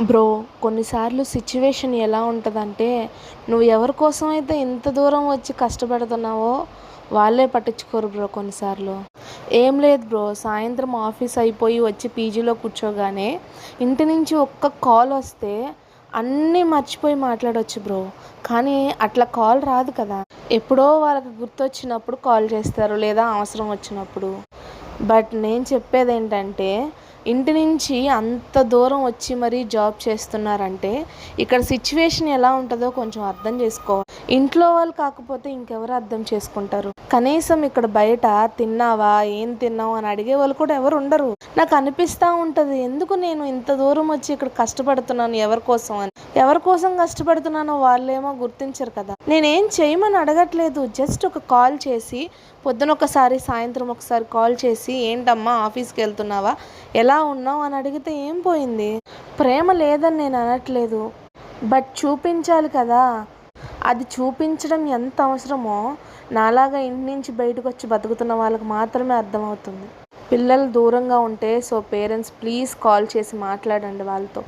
Bro, కొన్నిసార్లు situation ఎలా ఉంటదంటే, నువ్వు ఎవరి కోసమైతే ఇంత దూరం వచ్చి కష్టపడుతున్నావో వాళ్ళే పట్టించుకోరు బ్రో కొన్నిసార్లు. ఏం లేదు బ్రో, సాయంత్రం ఆఫీస్ అయిపోయి వచ్చి పీజీలో కూర్చోగానే ఇంటి నుంచి ఒక్క కాల్ వస్తే అన్నీ మర్చిపోయి మాట్లాడొచ్చు బ్రో. కానీ అట్లా కాల్ రాదు కదా! ఎప్పుడో వాళ్ళకి గుర్తొచ్చినప్పుడు కాల్ చేస్తారు, లేదా అవసరం వచ్చినప్పుడు. బట్ నేను చెప్పేదేంటంటే, ఇంటి నుంచి అంత దూరం వచ్చి మరీ జాబ్ చేస్తున్నారంటే ఇక్కడ సిచ్యువేషన్ ఎలా ఉంటుందో కొంచెం అర్థం చేసుకోవాలి. ఇంట్లో వాళ్ళు కాకపోతే ఇంకెవరు అర్థం చేసుకుంటారు? కనీసం ఇక్కడ బయట తిన్నావా, ఏం తిన్నావు అని అడిగే వాళ్ళు కూడా ఎవరు ఉండరు. నాకు అనిపిస్తూ ఉంటుంది, ఎందుకు నేను ఇంత దూరం వచ్చి ఇక్కడ కష్టపడుతున్నాను ఎవరి కోసం అని. ఎవరి కోసం కష్టపడుతున్నానో వాళ్ళేమో గుర్తించరు కదా. నేనేం చేయమని అడగట్లేదు, జస్ట్ ఒక కాల్ చేసి, పొద్దున ఒకసారి సాయంత్రం ఒకసారి కాల్ చేసి, ఏంటమ్మా ఆఫీస్కి వెళ్తున్నావా, ఎలా ఉన్నావు అని అడిగితే ఏం పోయింది? ప్రేమ లేదని నేను అనట్లేదు, బట్ చూపించాలి కదా. అది చూపించడం ఎంత అవసరమో నాలాగా ఇంటి నుంచి బయటకు వచ్చి బతుకుతున్న వాళ్ళకి మాత్రమే అర్థమవుతుంది. పిల్లలు దూరంగా ఉంటే పేరెంట్స్ ప్లీజ్ కాల్ చేసి మాట్లాడండి వాళ్ళతో.